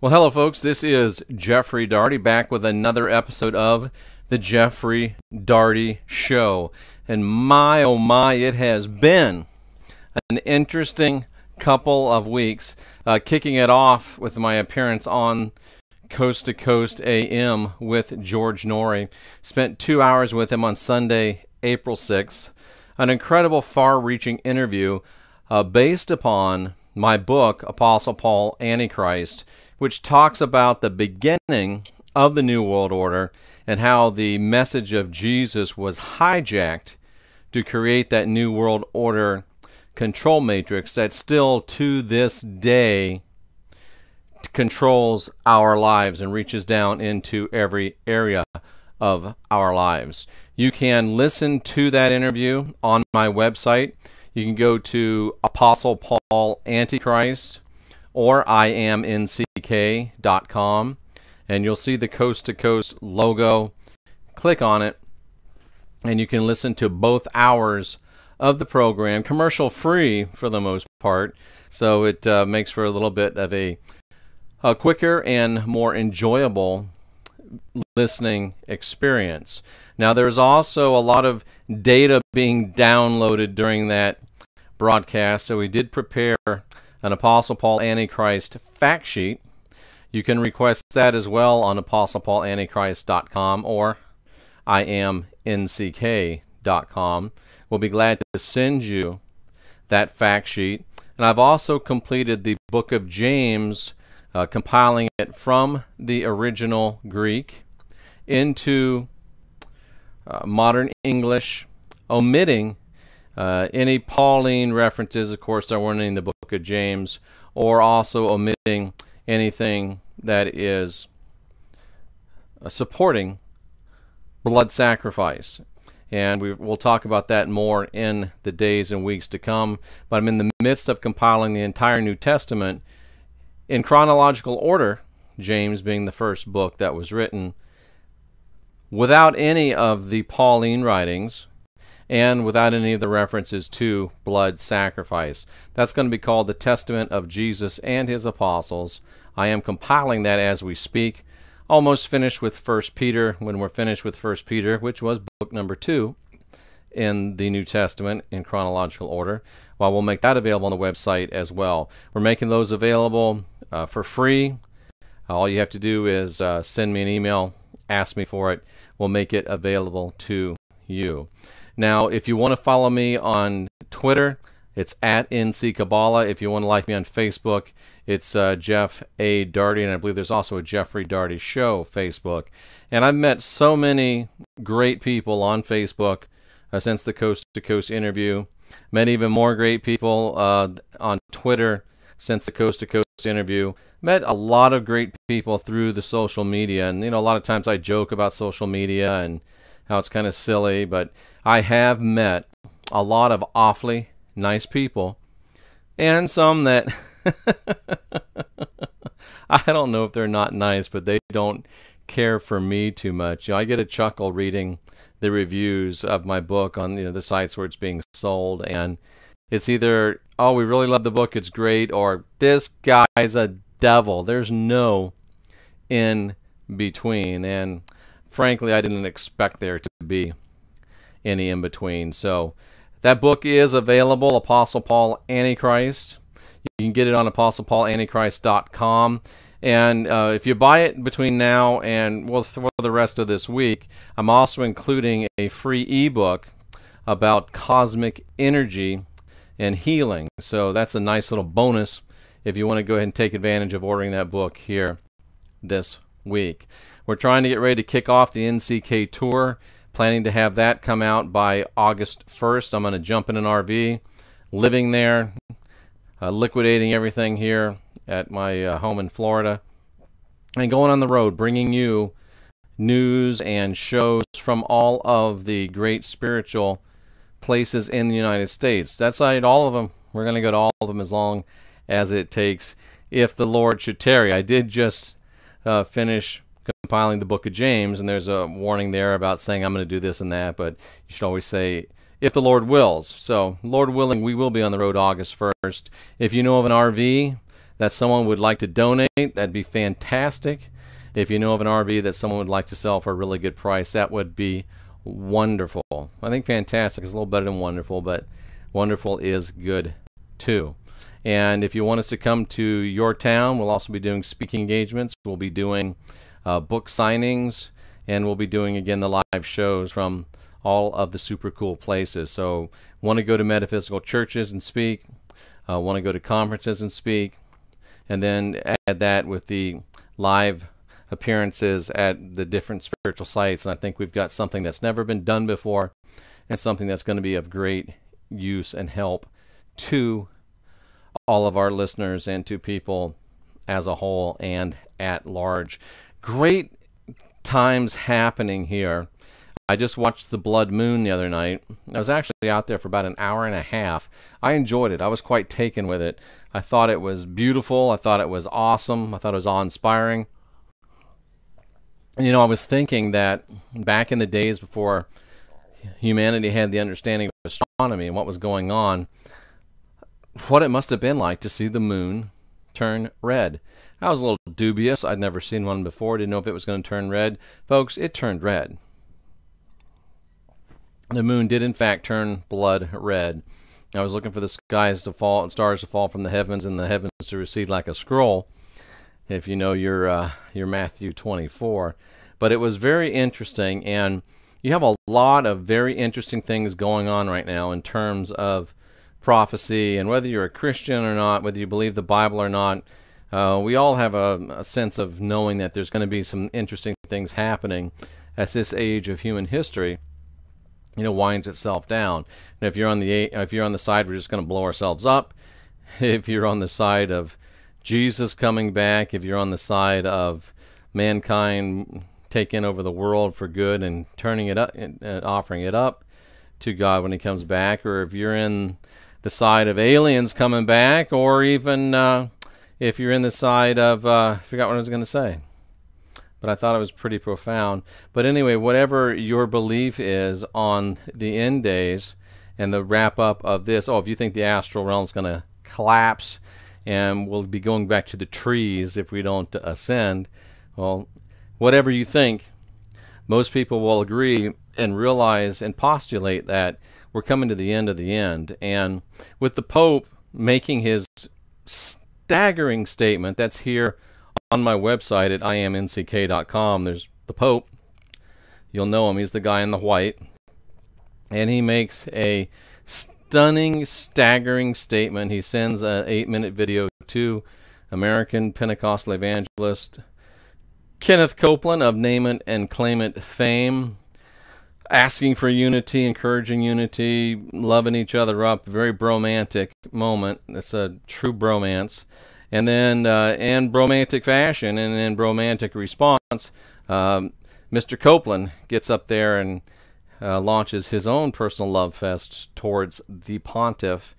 Well, hello folks, this is Jeffrey Daugherty back with another episode of the Jeffrey Daugherty Show. And my, oh my, it has been an interesting couple of weeks, kicking it off with my appearance on Coast to Coast AM with George Norrie. Spent 2 hours with him on Sunday, April 6th. An incredible far-reaching interview based upon my book, Apostle Paul Antichrist, which talks about the beginning of the New World Order and how the message of Jesus was hijacked to create that New World Order control matrix that still to this day controls our lives and reaches down into every area of our lives. You can listen to that interview on my website. You can go to Apostle Paul Antichrist or IamNCK.com, and you'll see the Coast to Coast logo. Click on it, and you can listen to both hours of the program, commercial free for the most part, so it makes for a little bit of a quicker and more enjoyable listening experience. Now, there's also a lot of data being downloaded during that broadcast, so we did prepare an Apostle Paul Antichrist fact sheet. You can request that as well on ApostlePaulAntichrist.com or IamNCK.com. We'll be glad to send you that fact sheet. And I've also completed the book of James, compiling it from the original Greek into modern English, omitting any Pauline references, of course, that weren't in the book of James, or also omitting anything that is supporting blood sacrifice. And we'll talk about that more in the days and weeks to come. But I'm in the midst of compiling the entire New Testament in chronological order, James being the first book that was written, without any of the Pauline writings and without any of the references to blood sacrifice. That's going to be called the Testament of Jesus and His Apostles. I am compiling that as we speak. Almost finished with 1 Peter. When we're finished with 1 Peter, which was book number 2 in the New Testament in chronological order, well, we'll make that available on the website as well. We're making those available for free. All you have to do is send me an email, ask me for it. We'll make it available to you. Now, if you want to follow me on Twitter, it's at NCKabbalah. If you want to like me on Facebook, it's Jeff A. Daugherty, and I believe there's also a Jeffrey Daugherty Show Facebook. And I've met so many great people on Facebook since the Coast to Coast interview. Met even more great people on Twitter since the Coast to Coast interview. Met a lot of great people through the social media. And, you know, a lot of times I joke about social media and how it's kind of silly, but I have met a lot of awfully nice people, and some that I don't know if they're not nice, but they don't care for me too much. You know, I get a chuckle reading the reviews of my book on the sites where it's being sold, and it's either, oh, we really love the book, it's great, or this guy's a devil. There's no in between, and frankly, I didn't expect there to be any in between. So that book is available, Apostle Paul Antichrist. You can get it on ApostlePaulAntichrist.com. And if you buy it between now and for the rest of this week, I'm also including a free ebook about cosmic energy and healing. So that's a nice little bonus if you want to go ahead and take advantage of ordering that book here this week. We're trying to get ready to kick off the NCK tour, planning to have that come out by August 1st. I'm going to jump in an RV, living there, liquidating everything here at my home in Florida, and going on the road, bringing you news and shows from all of the great spiritual places in the United States. That's right, all of them. We're going to go to all of them as long as it takes, if the Lord should tarry. I did just finish compiling the book of James, and there's a warning there about saying I'm going to do this and that, but you should always say, if the Lord wills. So, Lord willing, we will be on the road August 1st. If you know of an RV that someone would like to donate, that'd be fantastic. If you know of an RV that someone would like to sell for a really good price, that would be wonderful. I think fantastic is a little better than wonderful, but wonderful is good too. And if you want us to come to your town, we'll also be doing speaking engagements. We'll be doing book signings, and we'll be doing, again, the live shows from all of the super cool places. So want to go to metaphysical churches and speak, want to go to conferences and speak, and then add that with the live appearances at the different spiritual sites. And I think we've got something that's never been done before, and something that's going to be of great use and help to all of our listeners and to people as a whole and at large. Great times happening here. I just watched the blood moon the other night. I was actually out there for about an hour and a half. I enjoyed it. I was quite taken with it. I thought it was beautiful. I thought it was awesome. I thought it was awe-inspiring. And, you know, I was thinking that back in the days before humanity had the understanding of astronomy and what was going on, what it must have been like to see the moon turn red. I was a little dubious. I'd never seen one before. Didn't know if it was going to turn red. Folks, it turned red. The moon did, in fact, turn blood red. I was looking for the skies to fall and stars to fall from the heavens and the heavens to recede like a scroll, if you know your Matthew 24. But it was very interesting, and you have a lot of very interesting things going on right now in terms of prophecy, and whether you're a Christian or not, whether you believe the Bible or not, we all have a sense of knowing that there's going to be some interesting things happening as this age of human history, you know, winds itself down. And if you're on the side, we're just going to blow ourselves up. If you're on the side of Jesus coming back, if you're on the side of mankind taking over the world for good and turning it up and offering it up to God when He comes back, or if you're in the side of aliens coming back, or even if you're in the side of I forgot what I was going to say, but I thought it was pretty profound. But anyway, whatever your belief is on the end days and the wrap up of this, if you think the astral realm is going to collapse and we'll be going back to the trees if we don't ascend, well, whatever you think, most people will agree and realize and postulate that we're coming to the end of the end. And with the Pope making his staggering statement, that's here on my website at imnck.com. There's the Pope. You'll know him. He's the guy in the white. And he makes a stunning, staggering statement. He sends an 8-minute video to American Pentecostal evangelist Kenneth Copeland of Name It and Claim It fame, asking for unity, encouraging unity, loving each other up. Very bromantic moment. It's a true bromance. And then in bromantic fashion and in bromantic response, Mr. Copeland gets up there and launches his own personal love fest towards the pontiff.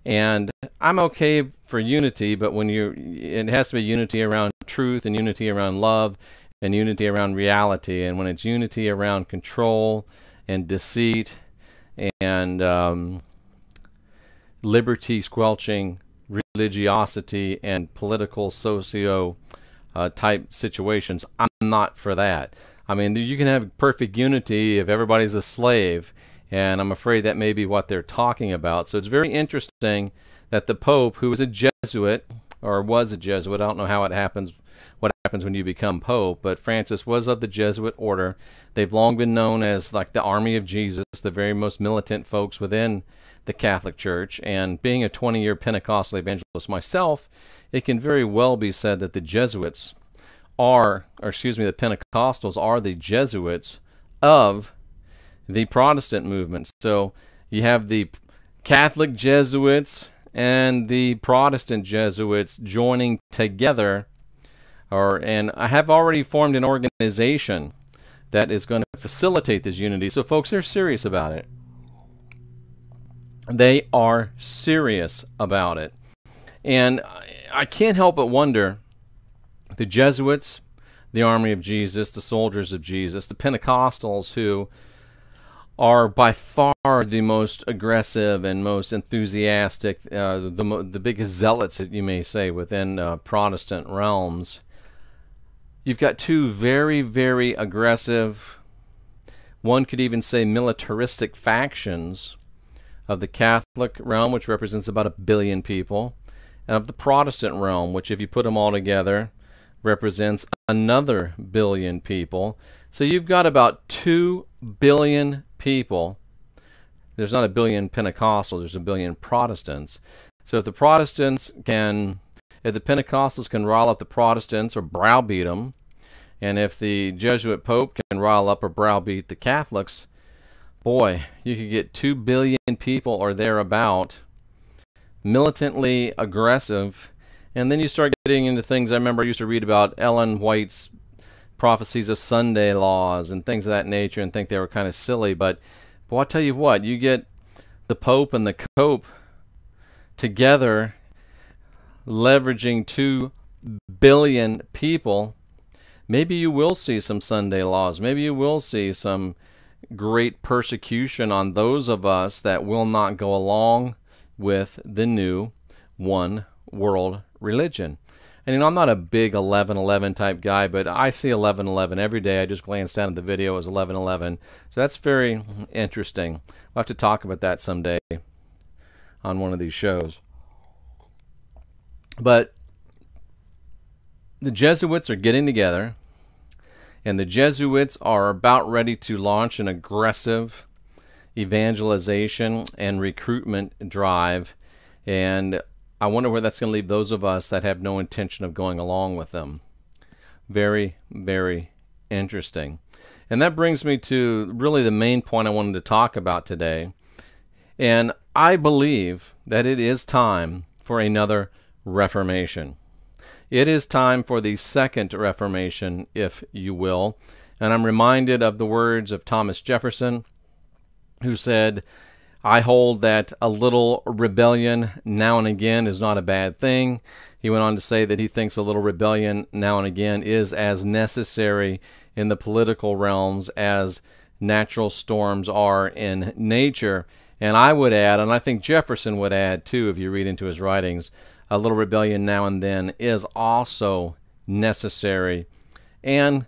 And I'm okay for unity, but when it has to be unity around truth and unity around love and unity around reality. And when it's unity around control and deceit and liberty squelching religiosity and political socio type situations, I'm not for that. I mean, you can have perfect unity if everybody's a slave, and I'm afraid that may be what they're talking about. So it's very interesting that the Pope, who is a Jesuit, or was a Jesuit, I don't know how it happens, what happens when you become Pope, but Francis was of the Jesuit order. They've long been known as like the Army of Jesus, the very most militant folks within the Catholic Church. And being a 20-year Pentecostal evangelist myself, it can very well be said that the Jesuits are, or excuse me, the Pentecostals are the Jesuits of the Protestant movement. So you have the Catholic Jesuits and the Protestant Jesuits joining together, and I have already formed an organization that is going to facilitate this unity. So folks, they're serious about it. They are serious about it. And I can't help but wonder, the Jesuits, the Army of Jesus, the soldiers of Jesus, the Pentecostals who are by far the most aggressive and most enthusiastic, the biggest zealots, you may say, within Protestant realms. You've got two very, very aggressive, one could even say militaristic factions of the Catholic realm, which represents about 1 billion people, and of the Protestant realm, which if you put them all together represents another 1 billion people. So you've got about 2 billion people. There's not 1 billion Pentecostals, there's 1 billion Protestants. So if the Pentecostals can rile up the Protestants or browbeat them, and if the Jesuit Pope can rile up or browbeat the Catholics, boy, you could get 2 billion people or thereabout militantly aggressive. And then you start getting into things. I remember I used to read about Ellen White's prophecies of Sunday laws and things of that nature and think they were kind of silly. But I'll tell you what, you get the Pope and the Cope together leveraging 2 billion people, maybe you will see some Sunday laws. Maybe you will see some great persecution on those of us that will not go along with the new one world religion. And you know, I'm not a big 11/11 type guy, but I see 11/11 every day. I just glanced down at the video, it was 11/11. So that's very interesting. We'll have to talk about that someday on one of these shows. But the Jesuits are getting together, and the Jesuits are about ready to launch an aggressive evangelization and recruitment drive, and I wonder where that's going to leave those of us that have no intention of going along with them. Very, very interesting. And that brings me to really the main point I wanted to talk about today. And I believe that it is time for another Reformation. It is time for the second Reformation, if you will. And I'm reminded of the words of Thomas Jefferson, who said, I hold that a little rebellion now and again is not a bad thing. He went on to say that he thinks a little rebellion now and again is as necessary in the political realms as natural storms are in nature. And I would add, and I think Jefferson would add too, if you read into his writings, a little rebellion now and then is also necessary and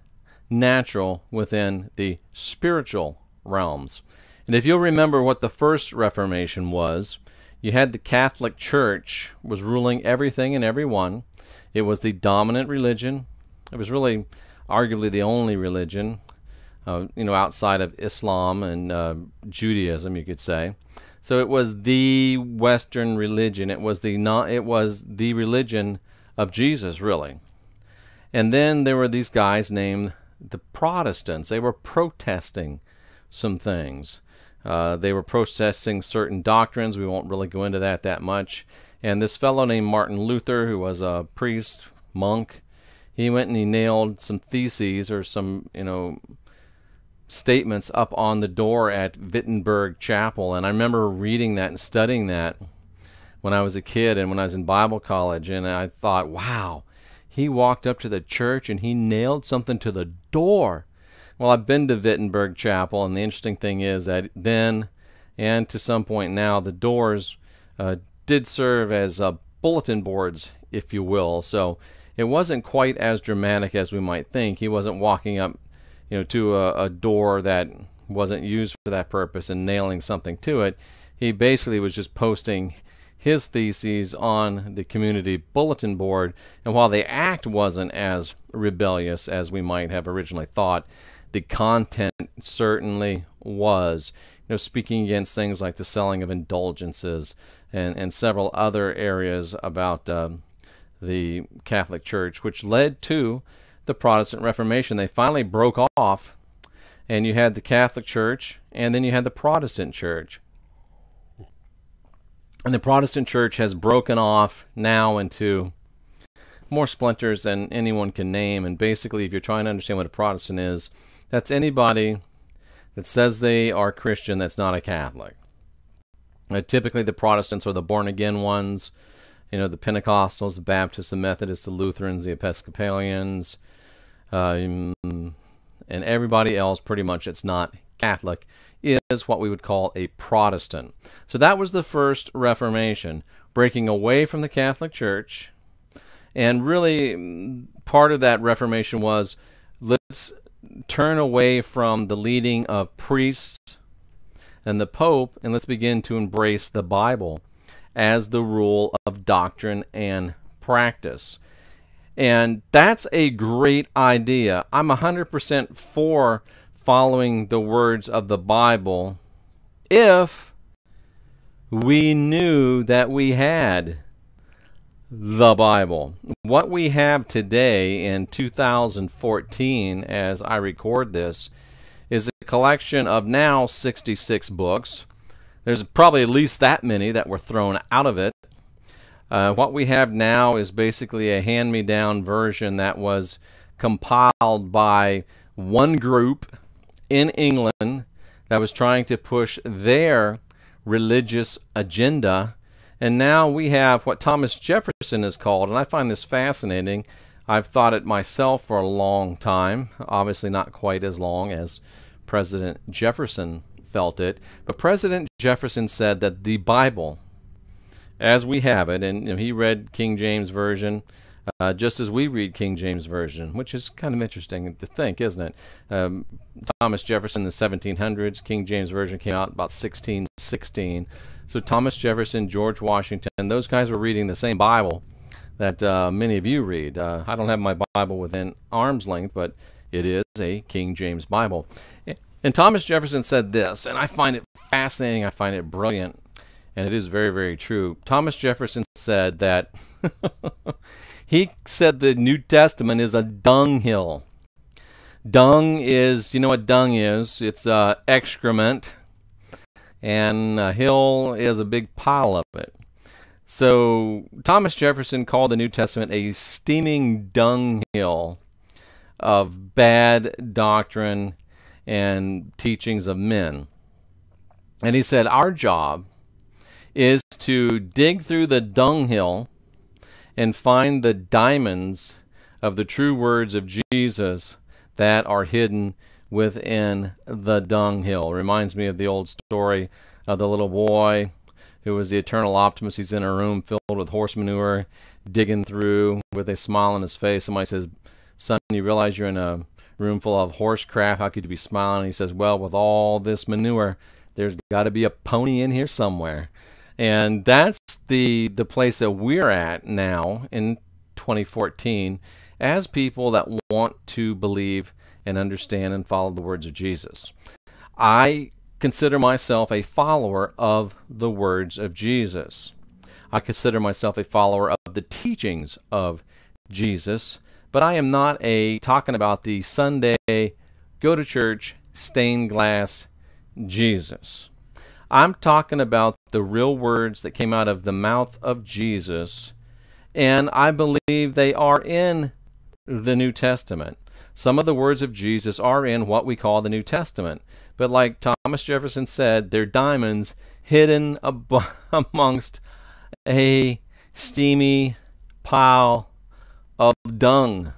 natural within the spiritual realms. And if you'll remember what the first Reformation was, you had the Catholic Church was ruling everything and everyone. It was the dominant religion. It was really arguably the only religion, outside of Islam and Judaism, you could say. So it was the Western religion. It was the religion of Jesus, really. And then there were these guys named the Protestants. They were protesting some things. They were protesting certain doctrines. We won't really go into that much. And this fellow named Martin Luther, who was a priest, monk, he went and he nailed some theses or some, statements up on the door at Wittenberg Chapel. And I remember reading that and studying that when I was a kid and when I was in Bible college. And I thought, wow, he walked up to the church and he nailed something to the door. Well, I've been to Wittenberg Chapel, and the interesting thing is that then, and to some point now, the doors did serve as bulletin boards, if you will. So it wasn't quite as dramatic as we might think. He wasn't walking up, to a door that wasn't used for that purpose and nailing something to it. He basically was just posting his theses on the community bulletin board. And while the act wasn't as rebellious as we might have originally thought, the content certainly was, speaking against things like the selling of indulgences and several other areas about the Catholic Church, which led to the Protestant Reformation. They finally broke off, and you had the Catholic Church, and then you had the Protestant Church. And the Protestant Church has broken off now into more splinters than anyone can name. And basically, if you're trying to understand what a Protestant is, that's anybody that says they are Christian that's not a Catholic. Typically, the Protestants are the born-again ones, the Pentecostals, the Baptists, the Methodists, the Lutherans, the Episcopalians, and everybody else pretty much that's not Catholic is what we would call a Protestant. So that was the first Reformation, breaking away from the Catholic Church. And really, part of that Reformation was, let's turn away from the leading of priests and the Pope, and let's begin to embrace the Bible as the rule of doctrine and practice. And that's a great idea. I'm 100% for following the words of the Bible if we knew that we had the Bible. What we have today in 2014, as I record this, is a collection of now 66 books. There's probably at least that many that were thrown out of it. What we have now is basically a hand-me-down version that was compiled by one group in England that was trying to push their religious agenda. And now we have what Thomas Jefferson is called, and I find this fascinating. I've thought it myself for a long time, obviously not quite as long as President Jefferson felt it, but President Jefferson said that the Bible, as we have it, and he read King James Version just as we read King James Version, which is kind of interesting to think, isn't it? Thomas Jefferson in the 1700s, King James Version came out about 1616. So Thomas Jefferson, George Washington, those guys were reading the same Bible that many of you read. I don't have my Bible within arm's length, but it is a King James Bible. And Thomas Jefferson said this, and I find it fascinating, I find it brilliant, and it is very, very true. Thomas Jefferson said that he said the New Testament is a dunghill. Dung is, you know what dung is? It's excrement, and a hill is a big pile of it. So Thomas Jefferson called the New Testament a steaming dunghill of bad doctrine and teachings of men. And he said our job is to dig through the dunghill and find the diamonds of the true words of Jesus that are hidden within the dunghill. Reminds me of the old story of the little boy who was the eternal optimist. He's in a room filled with horse manure, digging through with a smile on his face. Somebody says, "Son, you realize you're in a room full of horse crap? How could you be smiling?" And he says, "Well, with all this manure, there's got to be a pony in here somewhere." And that's the place that we're at now in 2014 as people that want to believe and understand and follow the words of Jesus. I consider myself a follower of the words of Jesus. I consider myself a follower of the teachings of Jesus, but I am not talking about the Sunday, go to church, stained glass Jesus. I'm talking about the real words that came out of the mouth of Jesus, and I believe they are in the New Testament. Some of the words of Jesus are in what we call the New Testament, but like Thomas Jefferson said, they're diamonds hidden amongst a steamy pile of dung.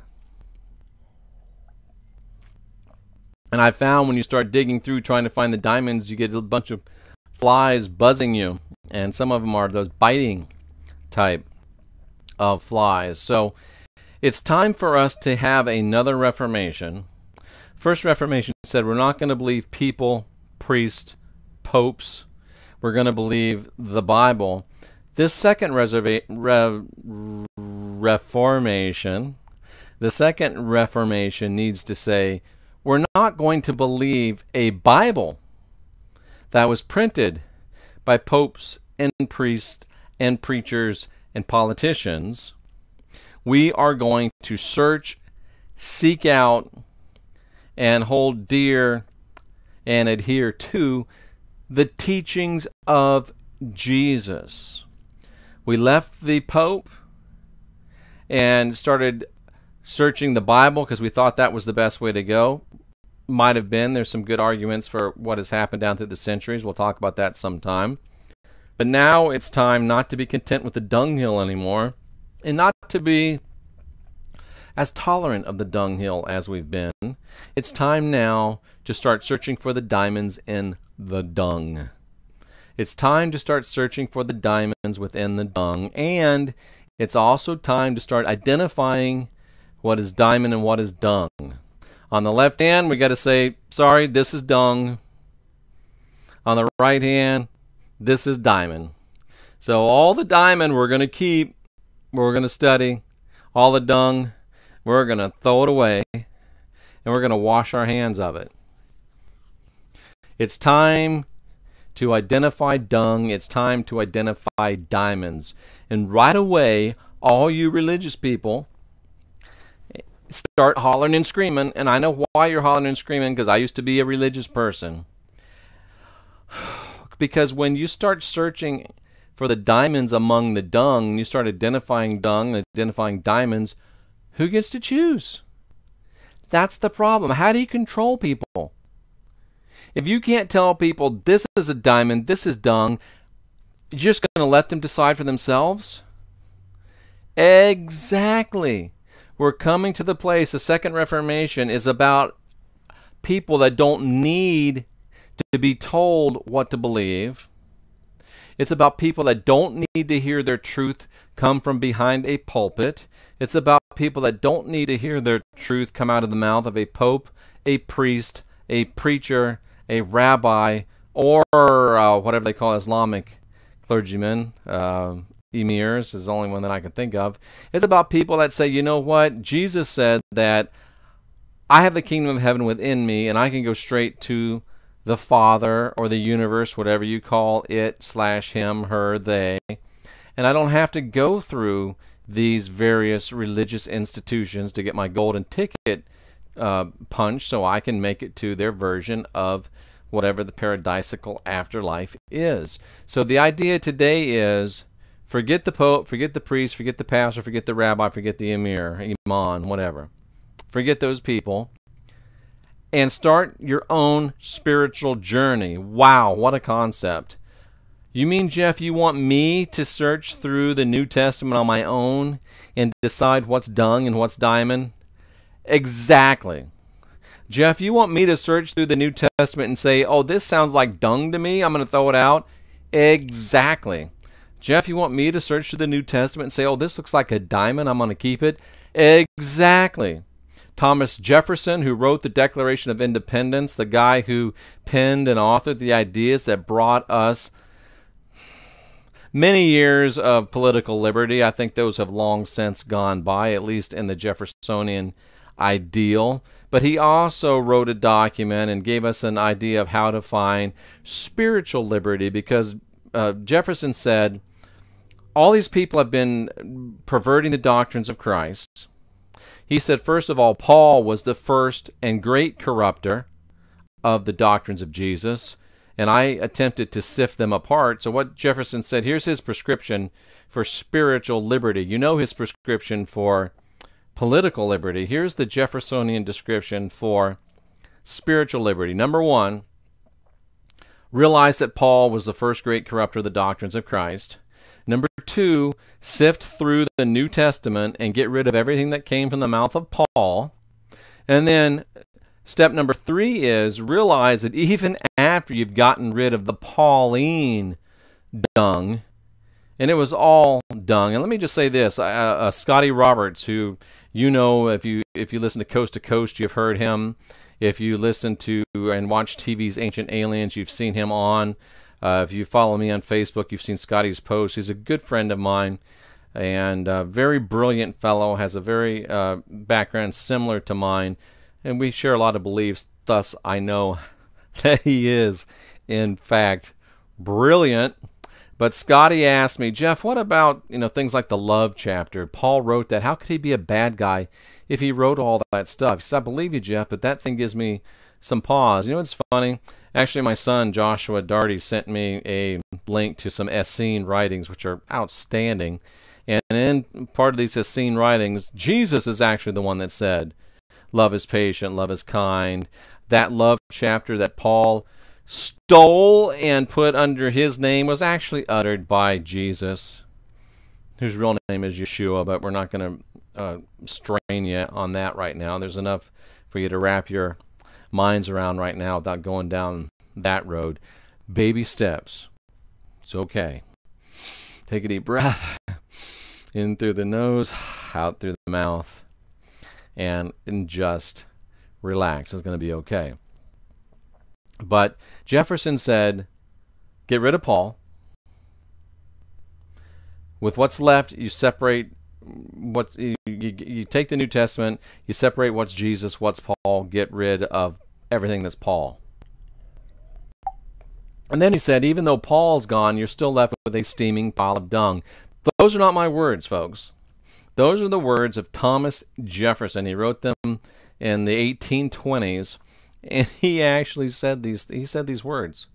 And I found when you start digging through trying to find the diamonds, you get a bunch of flies buzzing you, and some of them are those biting type of flies. So it's time for us to have another Reformation. First Reformation said we're not going to believe people, priests, popes. We're going to believe the Bible. This second Reformation, the second Reformation needs to say we're not going to believe a Bible that was printed by popes and priests and preachers and politicians. We are going to search, seek out, and hold dear and adhere to the teachings of Jesus. We left the Pope and started searching the Bible because we thought that was the best way to go. Might have been. There's some good arguments for what has happened down through the centuries. We'll talk about that sometime. But now it's time not to be content with the dunghill anymore, and not to be as tolerant of the dunghill as we've been. It's time now to start searching for the diamonds in the dung. It's time to start searching for the diamonds within the dung, and it's also time to start identifying what is diamond and what is dung. On the left hand, we got to say, sorry, this is dung. On the right hand, this is diamond. So all the diamond we're going to keep, we're going to study. All the dung, we're going to throw it away, and we're going to wash our hands of it. It's time to identify dung. It's time to identify diamonds. And right away, all you religious people start hollering and screaming. And I know why you're hollering and screaming, because I used to be a religious person. Because when you start searching for the diamonds among the dung, and you start identifying dung, identifying diamonds, who gets to choose? That's the problem. How do you control people? If you can't tell people this is a diamond, this is dung, you're just going to let them decide for themselves? Exactly. We're coming to the place, the Second Reformation is about people that don't need to be told what to believe. It's about people that don't need to hear their truth come from behind a pulpit. It's about people that don't need to hear their truth come out of the mouth of a pope, a priest, a preacher, a rabbi, or whatever they call Islamic clergymen. Emirs is the only one that I can think of. It's about people that say, you know what? Jesus said that I have the kingdom of heaven within me, and I can go straight to the Father or the universe, whatever you call it, / him, her, they. And I don't have to go through these various religious institutions to get my golden ticket punched so I can make it to their version of whatever the paradisical afterlife is. So the idea today is forget the Pope, forget the priest, forget the pastor, forget the rabbi, forget the emir, imam, whatever. Forget those people. And start your own spiritual journey. Wow, what a concept. You mean, Jeff, you want me to search through the New Testament on my own and decide what's dung and what's diamond? Exactly. Jeff, you want me to search through the New Testament and say, oh, this sounds like dung to me, I'm going to throw it out? Exactly. Jeff, you want me to search through the New Testament and say, oh, this looks like a diamond, I'm going to keep it? Exactly. Thomas Jefferson, who wrote the Declaration of Independence, the guy who penned and authored the ideas that brought us many years of political liberty. I think those have long since gone by, at least in the Jeffersonian ideal. But he also wrote a document and gave us an idea of how to find spiritual liberty, because Jefferson said, all these people have been perverting the doctrines of Christ. He said, first of all, Paul was the first and great corrupter of the doctrines of Jesus, and I attempted to sift them apart. So what Jefferson said, here's his prescription for spiritual liberty. You know his prescription for political liberty. Here's the Jeffersonian description for spiritual liberty. Number one, realize that Paul was the first great corrupter of the doctrines of Christ. Number two, sift through the New Testament and get rid of everything that came from the mouth of Paul. And then step number three is realize that even after you've gotten rid of the Pauline dung, and it was all dung. And let me just say this, Scotty Roberts, who you know, if you listen to Coast to Coast, you've heard him. If you listen to and watch TV's Ancient Aliens, you've seen him on. If you follow me on Facebook, you've seen Scotty's posts. He's a good friend of mine and a very brilliant fellow, has a very background similar to mine, and we share a lot of beliefs. Thus, I know that he is, in fact, brilliant. But Scotty asked me, Jeff, what about things like the love chapter? Paul wrote that. How could he be a bad guy if he wrote all that stuff? He said, I believe you, Jeff, but that thing gives me some pause. You know what's funny? Actually, my son, Joshua Daugherty, sent me a link to some Essene writings, which are outstanding. And in part of these Essene writings, Jesus is actually the one that said, love is patient, love is kind. That love chapter that Paul stole and put under his name was actually uttered by Jesus, whose real name is Yeshua, but we're not going to strain you on that right now. There's enough for you to wrap your minds around right now without going down that road. Baby steps. It's okay. Take a deep breath. In through the nose, out through the mouth, and just relax. It's going to be okay. But Jefferson said, get rid of Paul. With what's left, you separate what you take the New Testament, you separate what's Jesus, what's Paul, get rid of everything that's Paul. And then he said, even though Paul's gone, you're still left with a steaming pile of dung. Those are not my words, folks. Those are the words of Thomas Jefferson. He wrote them in the 1820s, and he actually said these words.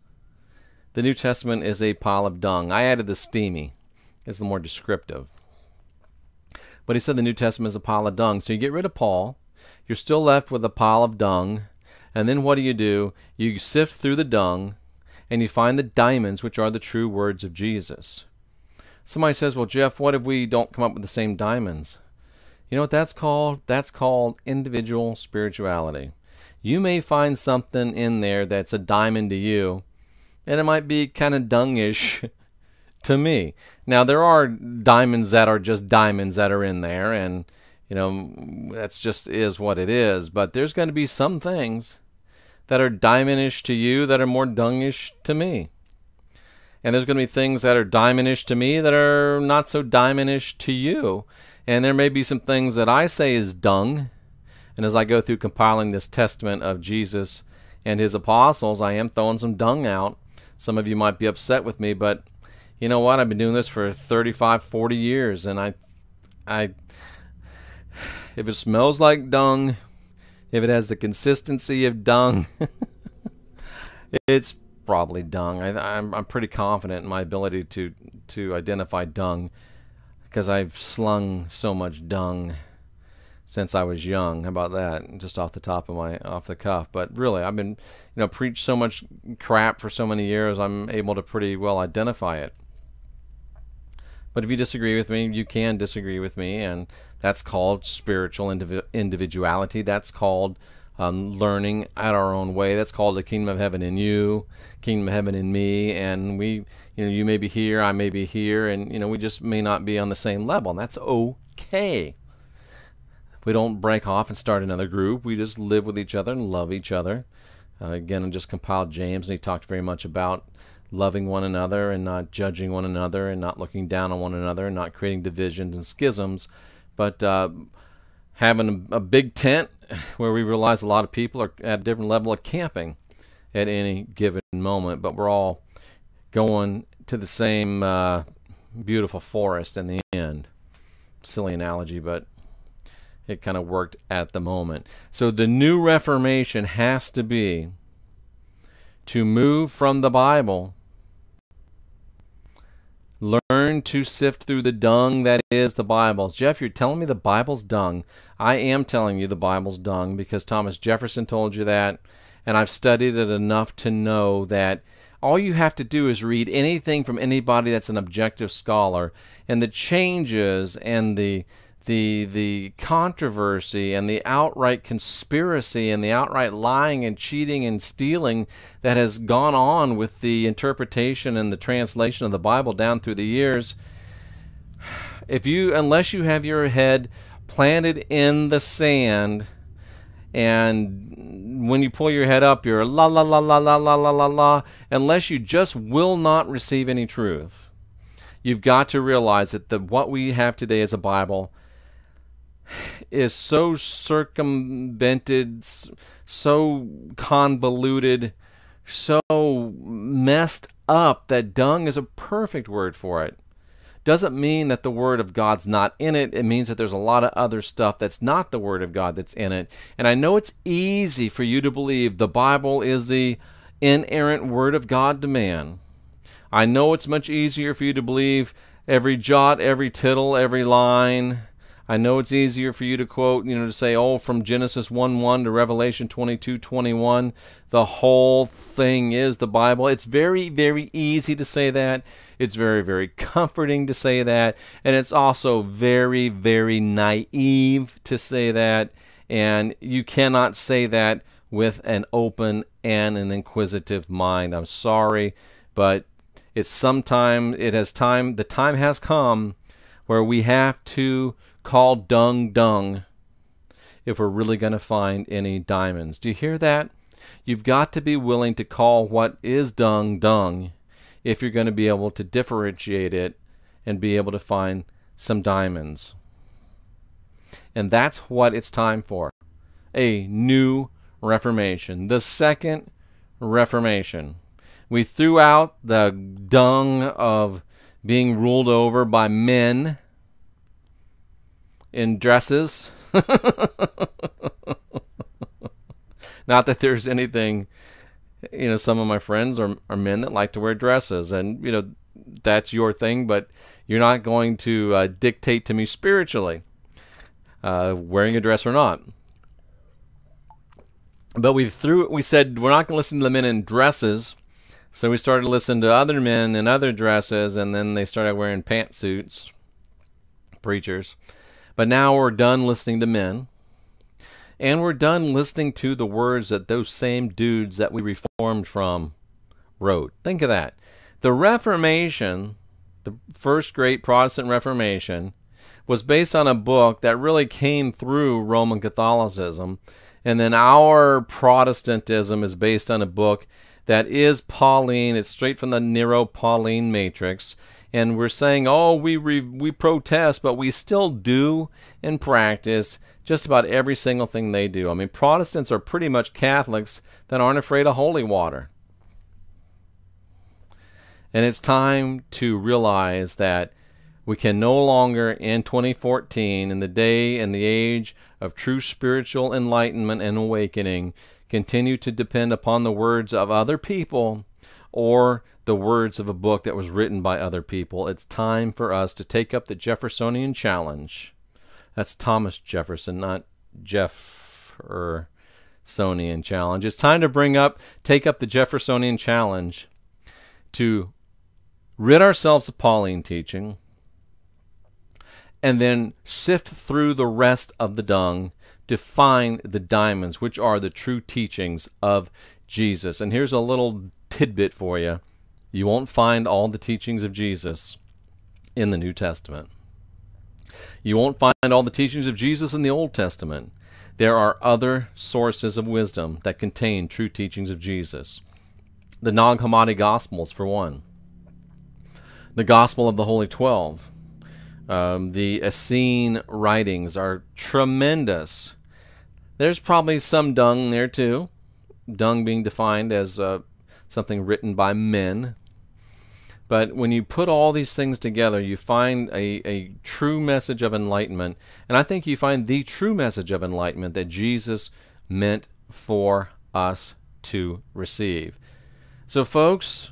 The New Testament is a pile of dung. I added the steamy. It's the more descriptive. But he said the New Testament is a pile of dung. So you get rid of Paul. You're still left with a pile of dung. And then what do? You sift through the dung, and you find the diamonds, which are the true words of Jesus. Somebody says, well, Jeff, what if we don't come up with the same diamonds? You know what that's called? That's called individual spirituality. You may find something in there that's a diamond to you, and it might be kind of dungish to me. Now, there are diamonds that are just diamonds that are in there, and, you know, that's just is what it is. But there's going to be some things that are diamondish to you that are more dungish to me. And there's going to be things that are diamondish to me that are not so diamondish to you. And there may be some things that I say is dung. And as I go through compiling this testament of Jesus and his apostles, I am throwing some dung out. Some of you might be upset with me, but you know what? I've been doing this for 35, 40 years. And if it smells like dung, if it has the consistency of dung, it's probably dung. I'm pretty confident in my ability to identify dung because I've slung so much dung since I was young. How about that? Just off the cuff. But really, I've been, preached so much crap for so many years. I'm able to pretty well identify it. But if you disagree with me, you can disagree with me, and that's called spiritual individuality. That's called learning at our own way. That's called the kingdom of heaven in you, kingdom of heaven in me, and we, you may be here, I may be here, and we just may not be on the same level, and that's okay. We don't break off and start another group. We just live with each other and love each other. Again, I just compiled James, and he talked very much about loving one another and not judging one another and not looking down on one another and not creating divisions and schisms, but having a big tent where we realize a lot of people are at a different level of camping at any given moment, but we're all going to the same beautiful forest in the end. Silly analogy, but it kind of worked at the moment. So the new Reformation has to be to move from the Bible, learn to sift through the dung that is the Bible. Jeff, you're telling me the Bible's dung. I am telling you the Bible's dung because Thomas Jefferson told you that, and I've studied it enough to know that all you have to do is read anything from anybody that's an objective scholar, and the changes and the controversy and the outright conspiracy and the outright lying and cheating and stealing that has gone on with the interpretation and the translation of the Bible down through the years, unless you have your head planted in the sand, and when you pull your head up, you're la la la la la la la la la, unless you just will not receive any truth. You've got to realize that what we have today as a Bible is so circumvented, so convoluted, so messed up that dung is a perfect word for it. Doesn't mean that the Word of God's not in it. It means that there's a lot of other stuff that's not the Word of God that's in it. And I know it's easy for you to believe the Bible is the inerrant Word of God to man. I know it's much easier for you to believe every jot, every tittle, every line. I know it's easier for you to quote, to say, oh, from Genesis 1:1 to Revelation 22:21, the whole thing is the Bible. It's very, very easy to say that. It's very, very comforting to say that. And it's also very, very naive to say that. And you cannot say that with an open and an inquisitive mind. I'm sorry, but the time has come where we have to call dung dung if we're really going to find any diamonds. Do you hear that? You've got to be willing to call what is dung dung if you're going to be able to differentiate it and be able to find some diamonds. And that's what it's time for. A new Reformation. The second Reformation. We threw out the dung of being ruled over by men in dresses. Not that there's anything, some of my friends are men that like to wear dresses, and that's your thing, but you're not going to dictate to me spiritually wearing a dress or not. But we said we're not going to listen to the men in dresses, so we started listening to other men in other dresses, and then they started wearing pantsuits, preachers. But now we're done listening to men, and we're done listening to the words that those same dudes that we reformed from wrote. Think of that. The Reformation, the first great Protestant Reformation, was based on a book that really came through Roman Catholicism, and then our Protestantism is based on a book that is Pauline. It's straight from the Nero-Pauline matrix. And we're saying, oh, we protest, but we still do and practice just about every single thing they do. I mean, Protestants are pretty much Catholics that aren't afraid of holy water. And it's time to realize that we can no longer, in 2014, in the day and the age of true spiritual enlightenment and awakening, continue to depend upon the words of other people or the words of a book that was written by other people. It's time for us to take up the Jeffersonian challenge. That's Thomas Jefferson, not Jeffersonian challenge. It's time to take up the Jeffersonian challenge to rid ourselves of Pauline teaching and then sift through the rest of the dung to find the diamonds, which are the true teachings of Jesus. And here's a little tidbit for you. You won't find all the teachings of Jesus in the New Testament. You won't find all the teachings of Jesus in the Old Testament. There are other sources of wisdom that contain true teachings of Jesus. The Nag Hammadi Gospels, for one. The Gospel of the Holy 12. The Essene writings are tremendous. There's probably some dung there too. Dung being defined as something written by men. But when you put all these things together, you find a true message of enlightenment. And I think you find the true message of enlightenment that Jesus meant for us to receive. So folks,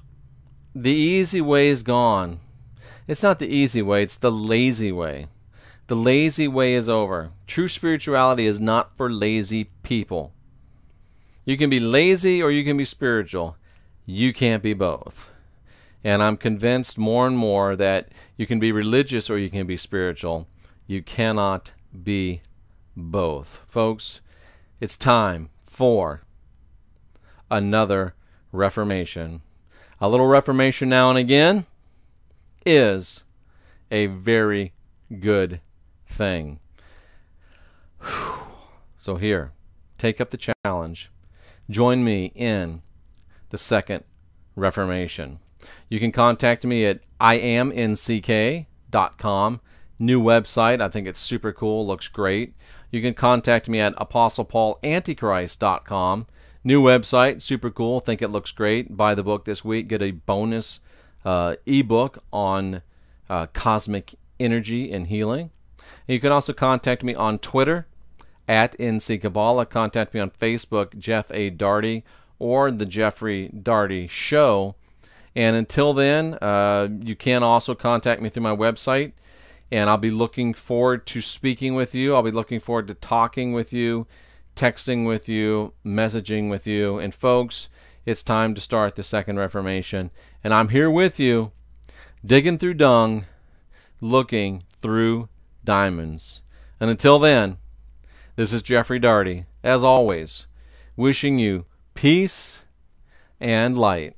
the easy way is gone. It's not the easy way, it's the lazy way. The lazy way is over. True spirituality is not for lazy people. You can be lazy or you can be spiritual. You can't be both. And I'm convinced more and more that you can be religious or you can be spiritual. You cannot be both. Folks, it's time for another Reformation. A little Reformation now and again is a very good thing. So here, take up the challenge. Join me in the second Reformation. You can contact me at IamNCK.com. New website. I think it's super cool. Looks great. You can contact me at ApostlePaulAntichrist.com. New website. Super cool. Think it looks great. Buy the book this week. Get a bonus ebook on cosmic energy and healing. And you can also contact me on Twitter at NC Kabbalah. Contact me on Facebook, Jeff A. Daugherty, or the Jeffrey Daugherty Show. And until then, you can also contact me through my website. And I'll be looking forward to speaking with you. I'll be looking forward to talking with you, texting with you, messaging with you. And folks, it's time to start the Second Reformation. And I'm here with you, digging through dung, looking through diamonds. And until then, this is Jeffrey Daugherty, as always, wishing you peace and light.